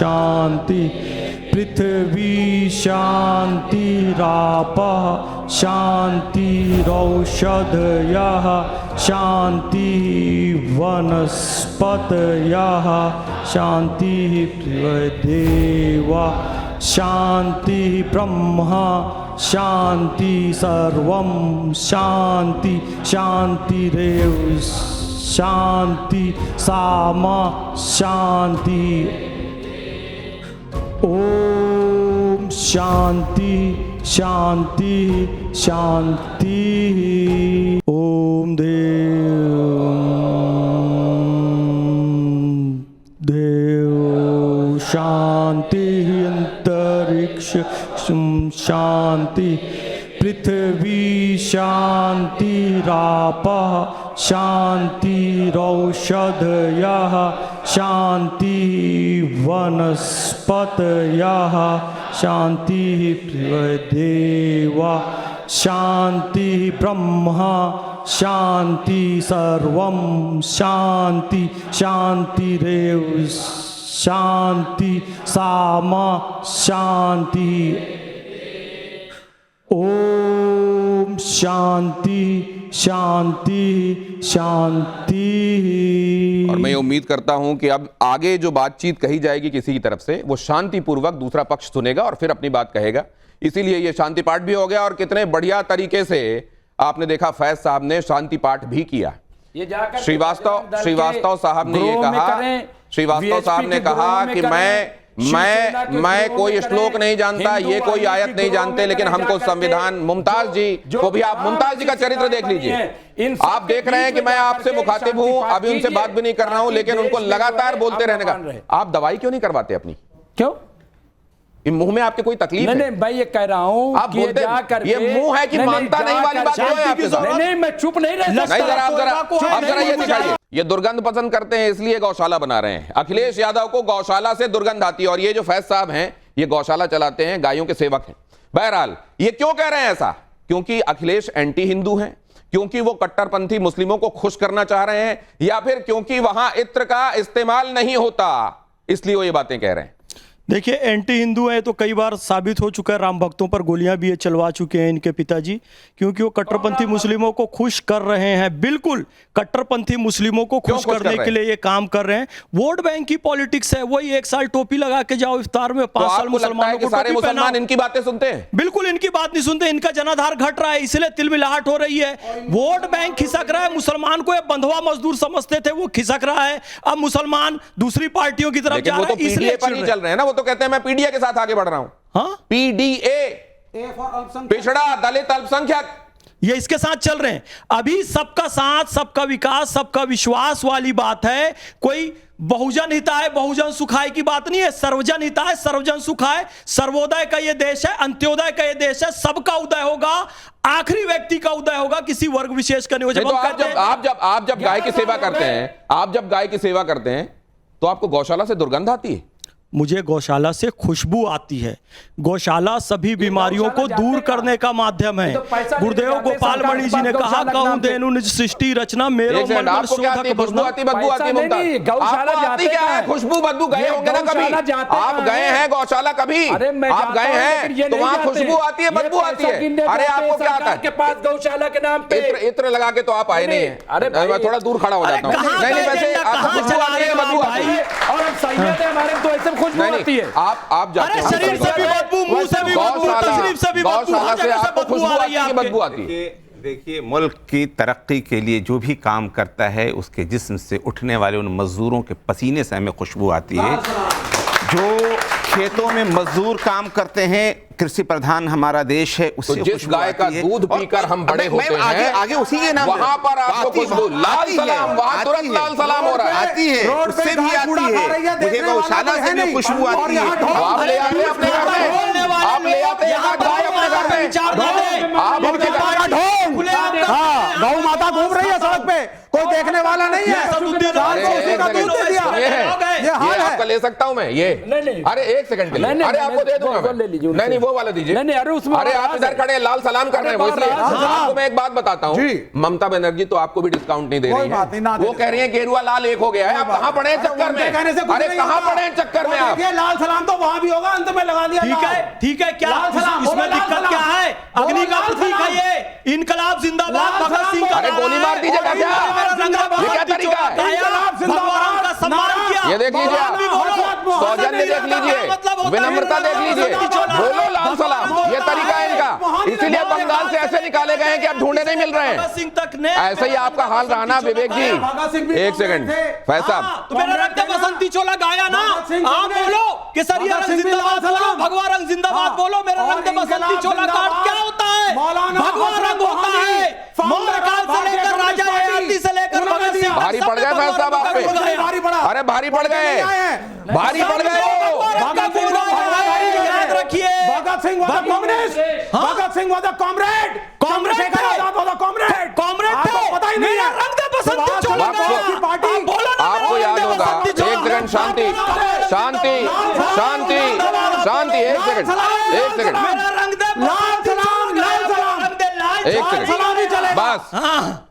शांति पृथ्वी शांतिरापः शांतिरौषधयः शांति वनस्पतयः शांतिः देवा शांति ब्रह्मा शांति सर्वं शांति शांतिरेव शांति सामा शांति ओम शांति शांति शांति ओम देव शांति अंतरिक्ष शांति पृथ्वी शांतिरापः शांतिरौषधयः शांति वनस्पतयः शांतिः देवा शांति ब्रह्मा शांति सर्वं शांति शांतिरेव शांति सामा शांति ओम शांति शांति शांति। और मैं ये उम्मीद करता हूं कि अब आगे जो बातचीत कही जाएगी किसी की तरफ से वो शांतिपूर्वक दूसरा पक्ष सुनेगा और फिर अपनी बात कहेगा। इसीलिए ये शांति पाठ भी हो गया और कितने बढ़िया तरीके से आपने देखा फैज साहब ने शांति पाठ भी किया। श्रीवास्तव साहब ने ये कहा, श्रीवास्तव साहब ने कहा कि मैं कोई श्लोक नहीं जानता, ये कोई आयत नहीं जानते, लेकिन हमको संविधान, मुमताज जी को भी आप मुमताज जी का चरित्र देख लीजिए। आप देख रहे हैं कि मैं आपसे मुखातिब हूं, अभी उनसे बात भी नहीं कर रहा हूं, लेकिन उनको लगातार बोलते रहने का। आप दवाई क्यों नहीं करवाते अपनी? क्यों? मुंह में आपके कोई तकलीफ है? नहीं भाई, ये कह रहा हूं आप बोलते ये मुंह है कि मानता नहीं वाली बात है आपके साथ। नहीं, मैं चुप नहीं रह सकता। नहीं, जरा आप जरा ये दिखाइए। ये दुर्गंध पसंद करते हैं इसलिए गौशाला बना रहे हैं। अखिलेश यादव को गौशाला से दुर्गंध आती है और ये जो फैज साहब हैं ये गौशाला चलाते हैं, गायों के सेवक हैं। बहरहाल ये क्यों कह रहे हैं ऐसा? क्योंकि अखिलेश एंटी हिंदू हैं, क्योंकि वो कट्टरपंथी मुस्लिमों को खुश करना चाह रहे हैं, या फिर क्योंकि वहां इत्र का इस्तेमाल नहीं होता इसलिए वो ये बातें कह रहे हैं। देखिए, एंटी हिंदू है तो कई बार साबित हो चुका है। राम भक्तों पर गोलियां भी ये चलवा चुके हैं इनके पिताजी, क्योंकि वो कट्टरपंथी मुस्लिमों को खुश कर रहे हैं। बिल्कुल कट्टरपंथी मुस्लिमों को खुश करने के लिए ये काम कर रहे हैं। वोट बैंक की पॉलिटिक्स है। वही 1 साल टोपी लगा के जाओ इफ्तार में, 5 साल मुसलमानों को सारे मुसलमान इनकी बातें सुनते हैं? बिल्कुल इनकी बात नहीं सुनते। इनका जनाधार घट रहा है, इसलिए तिलमिलाहट हो रही है। वोट बैंक खिसक रहा है। मुसलमान को बंधुआ मजदूर समझते थे, वो खिसक रहा है। अब मुसलमान दूसरी पार्टियों की तरफ जा रहा है, इसलिए पर नहीं चल रहे हैं ना। वो तो कहते हैं मैं पीडीए के साथ आगे बढ़ रहा हूं। हाँ, पीडीए, पिछड़ा दलित अल्पसंख्यक, ये इसके साथ चल रहे हैं। अभी सबका साथ, सबका विकास, सबका विश्वास वाली बात है। कोई बहुजन हिताय बहुजन सुखाय की बात नहीं है। सर्वजन हिताय सर्वजन सुखाय। सर्वोदय का ये देश है, अंत्योदय का ये देश है। सबका उदय होगा, आखिरी व्यक्ति का उदय होगा, किसी वर्ग विशेष का नहीं होगा। आप जब गाय की सेवा करते हैं, आप जब गाय की सेवा करते हैं तो आपको गौशाला से दुर्गंध आती है? मुझे गौशाला से खुशबू आती है। गौशाला सभी बीमारियों को दूर करने का माध्यम है। गुरुदेव गोपाल मणि जी ने कहा, कहूं देनु निज सृष्टि रचना मेरो मन में शोधक खुशबू आती, बदबू आती, गौशाला जाती क्या है? खुशबू बदबू गए होंगे ना कभी? आप गए हैं गौशाला कभी? आप गए हैं तो वहां खुशबू आती है, बदबू आती है। अरे आपको क्या आता है? के पास गौशाला के नाम पे इत्र लगा के तो आप आए नहीं है। अरे मैं थोड़ा दूर खड़ा हो जाता हूँ। नहीं, वैसे आपको खुशबू आती है, बदबू आती है, और हम सही है हमारे तो ऐसे खुशबू आती है। आप जाते हैं, शरीर से भी बदबू, मुंह से भी बदबू, तशरीफ से भी बदबू, हर जगह से बदबू आ रही है, बदबू आती है। देखिए, मुल्क की तरक्की के लिए जो भी काम करता है उसके जिस्म से उठने वाले उन मजदूरों के पसीने से हमें खुशबू आती है। जो खेतों में मजदूर काम करते हैं, कृषि प्रधान हमारा देश है, उससे तो जिस गाय का दूध पीकर हम बड़े होते हैं, आगे उसी के नाम वहां पर आपको खुशबू, लाल सलाम, वहां तुरंत लाल सलाम हो रहा है। आती है, उससे भी आती है। मुझे गौशाला से भी खुशबू आती है। आप ले आते अपने घर में, आप ले आते हैं गाय अपने घर में, आप अपने घर में। हाँ, गौ माता घूम रही है सड़क पे, कोई देखने वाला नहीं है। ये आपका ले सकता हूं मैं ये? नहीं। अरे एक सेकंड के लिए, नहीं, अरे नहीं, आपको दे दूंगा वो ले लीजिए मैं। उनसे। नहीं वो वाला दीजिए। नहीं, अरे उसमें अरे आप इधर खड़े लाल सलाम कर रहे हैं, वो इसलिए आपको मैं एक बात बताता हूँ, जी। ममता बनर्जी तो आपको भी डिस्काउंट नहीं दे कोई रही बात नहीं, ना है। दे वो दे। कह रही है गेरुआ लाल एक हो गया है। आप कहां पड़े हैं चक्कर उनके कहने से में? कुछ अरे नहीं कहां होता। पड़े हैं चक्कर में आप? देखिए, लाल सलाम तो वहां भी होगा, अंत में लगा दिया ठीक है क्या लाल सलाम, इसमें बोलो लाल दिक्कत सलाम। क्या है? बोलो अग्नि का लाल प्रतीक है सलाम। ये, इनकलाब जिंदाबाद, लाल भगत सलाम सिंह का बोलो। अरे गोली मार दीजिएगा क्या? ये क्या तरीका है? भगवान का सम्मान किया। ये देख लीजिए आप, सौजन्य देख लीजिए, विनम्रता देख लीजिए, बोलो लाल सलाम, ये तरीका है इनका। इसीलिए बंगाल से ऐसे निकाले गए हैं कि अब ढूंढे नहीं मिल रहे हैं। भगत सिंह तक ने ऐसे ही आपका हाल रहा ना विवेक जी। एक सेकंड फैज साहब, तो मेरा रक्त बसंती चोला गाया ना, आप बोलो केसरिया रंग जिंदाबाद बोलो, भगवा रंग जिंदाबाद बोलो, मेरा रंग बसंती चोला का अर्थ क्या होता है? भगवा रंग होता है मौर्यकाल से लेकर राजा ययाति से लेकर भगत सिंह, भारी पड़ गए फैज साहब आप पे। अरे भारी पड़ गए, भारी पड़ गए हो। याद रखिए Bhagat Singh was communist, Bhagat Singh was comrade, Chandrashekhar Azad was comrade, आपको पता ही नहीं है। रंग बसंती चोला आपको याद होगा, एक सेकंड शांति शांति शांति शांति, एक सेकंड एक सेकंड लाल सलाम, लाल सलाम, एक सेकंड, बस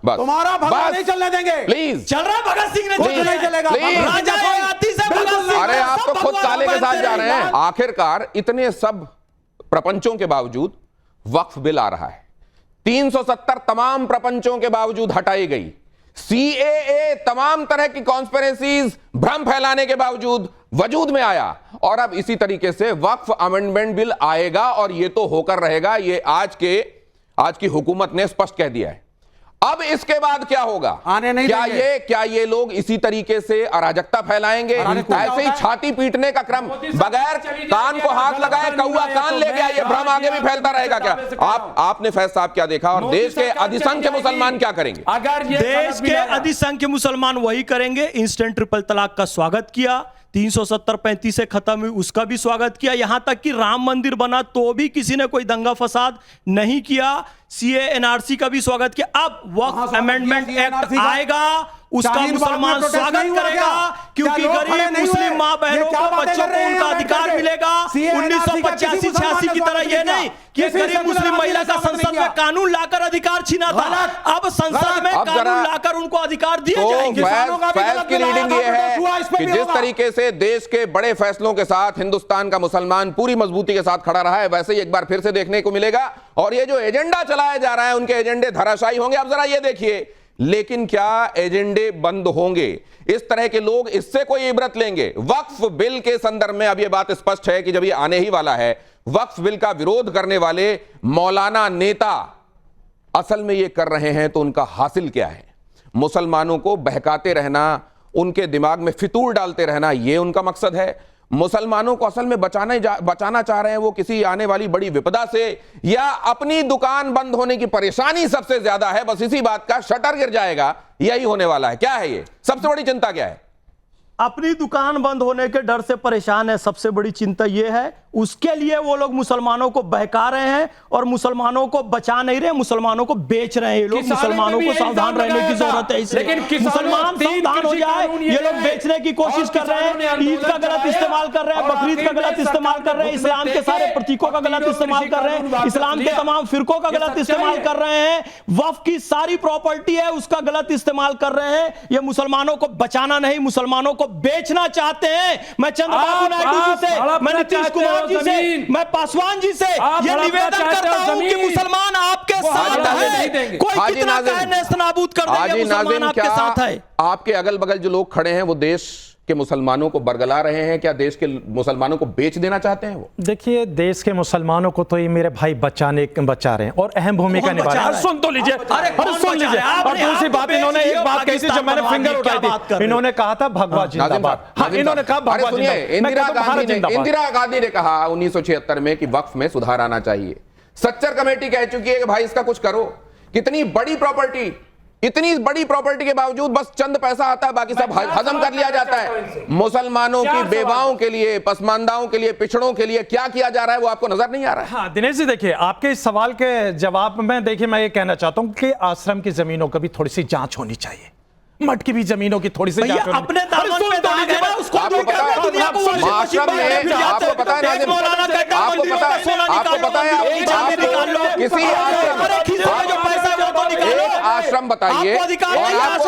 बस तुम्हारा भगवा नहीं चलने देंगे। प्लीज। चल रहा भगत सिंह ने कुछ नहीं चलेगा। राजा ययाति से भगत सिंह, अरे आप तो सब खुद भगवान काले के साथ बनते जा रहे रहे। हैं। आखिरकार इतने सब प्रपंचों के बावजूद वक्फ बिल आ रहा है, 370 तमाम प्रपंचों के बावजूद हटाई गई, सीएए तमाम तरह की कॉन्स्पिरेसीज भ्रम फैलाने के बावजूद वजूद में आया, और अब इसी तरीके से वक्फ अमेंडमेंट बिल आएगा और यह तो होकर रहेगा। यह आज की हुकूमत ने स्पष्ट कह दिया है। अब इसके बाद क्या होगा? आने नहीं देंगे। क्या ये लोग इसी तरीके से अराजकता फैलाएंगे? ऐसे ही छाती पीटने का क्रम, बगैर कान को हाथ लगाए कौवा कान ले गया, ये भ्रम आगे भी फैलता रहेगा क्या? आपने फैज साहब क्या देखा, और देश के अधिसंख्य मुसलमान क्या करेंगे? अगर ये देश के अधिसंख्य मुसलमान वही करेंगे। इंस्टेंट ट्रिपल तलाक का स्वागत किया, 370-35 से खत्म हुई उसका भी स्वागत किया, यहां तक कि राम मंदिर बना तो भी किसी ने कोई दंगा फसाद नहीं किया, सीए एनआरसी का भी स्वागत किया। अब वक्फ अमेंडमेंट एक्ट आएगा, उसका मुसलमान स्वागत करेगा, क्योंकि गरीब मुस्लिम मां बहनों को, बच्चों को उनका अधिकार मिलेगा। 1985-86 की तरह ये नहीं कि गरीब मुस्लिम महिला का संसद में कानून लाकर अधिकार छीना था, अब संसद में कानून लाकर उनको अधिकार दिए जाएंगे। फैज की रीडिंग ये है कि जिस तरीके से देश के बड़े फैसलों के साथ हिंदुस्तान का मुसलमान पूरी मजबूती के साथ खड़ा रहा है, वैसे ही एक बार फिर से देखने को मिलेगा, और ये जो एजेंडा चलाया जा रहा है उनके एजेंडे धराशायी होंगे। अब जरा ये देखिए, लेकिन क्या एजेंडे बंद होंगे? इस तरह के लोग इससे कोई इबरत लेंगे? वक्फ बिल के संदर्भ में अब यह बात स्पष्ट है कि जब यह आने ही वाला है, वक्फ बिल का विरोध करने वाले मौलाना नेता असल में यह कर रहे हैं तो उनका हासिल क्या है? मुसलमानों को बहकाते रहना, उनके दिमाग में फितूर डालते रहना, यह उनका मकसद है। मुसलमानों को असल में बचाना चाह रहे हैं वो किसी आने वाली बड़ी विपदा से, या अपनी दुकान बंद होने की परेशानी सबसे ज्यादा है, बस इसी बात का शटर गिर जाएगा, यही होने वाला है। क्या है ये सबसे बड़ी चिंता क्या है? अपनी दुकान बंद होने के डर से परेशान है, सबसे बड़ी चिंता यह है। उसके लिए वो लोग मुसलमानों को बहका रहे हैं और मुसलमानों को बचा नहीं रहे, मुसलमानों को बेच रहे हैं ये लोग। मुसलमानों को सावधान रहने की जरूरत है, इसलिए मुसलमान सावधान हो जाए। ये लोग बेचने की कोशिश कर रहे हैं, ईद का गलत इस्तेमाल कर रहे हैं, बकरीद का गलत इस्तेमाल कर रहे हैं, इस्लाम के सारे प्रतीकों का गलत इस्तेमाल कर रहे हैं, इस्लाम के तमाम फिरकों का गलत इस्तेमाल कर रहे हैं, वक्फ की सारी प्रॉपर्टी है उसका गलत इस्तेमाल कर रहे हैं। ये मुसलमानों को बचाना नहीं, मुसलमानों को बेचना चाहते हैं। मैं चंद्रबाबू नायडू जी से, मैं नीतीश कुमार जी से, मैं पासवान जी से ये निवेदन करता हूं कि मुसलमान आपके साथ है। कोई कितना चाहे नेस्तनाबूद कर देंगे, मुसलमान आपके साथ है। आपके अगल बगल जो लोग खड़े हैं वो देश के मुसलमानों को बरगला रहे हैं, क्या देश के मुसलमानों को बेच देना चाहते हैं वो? देखिए, देश के मुसलमानों को तो ये मेरे भाई बचा रहे हैं और अहम भूमिका निभा रहे हैं। सुन तो लीजिए, अरे सुन लीजिए। और दूसरी बात, इन्होंने एक बात कही थी जब मैंने फिंगर उठाई थी, इन्होंने कहा था भगवा जिंदाबाद। हाँ, इन्होंने कहा भगवा जिंदाबाद। इंदिरा गांधी ने कहा 1976 में कि वक्फ में सुधार आना चाहिए। सच्चर कमेटी कह चुकी है कि भाई इसका कुछ करो। कितनी बड़ी प्रॉपर्टी, इतनी बड़ी प्रॉपर्टी के बावजूद बस चंद पैसा आता है, बाकी सब हजम कर लिया जाता है। मुसलमानों की बेवाओं के लिए, पसमानदाओं के लिए, पिछड़ों के लिए क्या किया जा रहा है वो आपको नजर नहीं आ रहा है? हाँ दिनेश जी, देखिए आपके इस सवाल के जवाब में देखिए मैं ये कहना चाहता हूं कि आश्रम की जमीनों की भी थोड़ी सी जांच होनी चाहिए। मठ की भी जमीनों की थोड़ी सी भैया जांच होनी। अपने अरे दामन सुन पे तो दाग लीजिए है ना, बात। उसको आपको दूर पता करके है दुनिया को वॉशिंग मशीन माशरम बनाने में फिर जाते आपको हैं। पता है एक नाज़िम, मौलाना कहता है आपको मंदिरों पता का है, सोना आपको निकालो, पता है, मंदिरों की चांदी आपको निकाल लो, किसी अरे आश्रम- खिलौने जो पैसा है वो तो निकालो। एक आश्रम बताइए आपको अधिकार और नहीं है आपको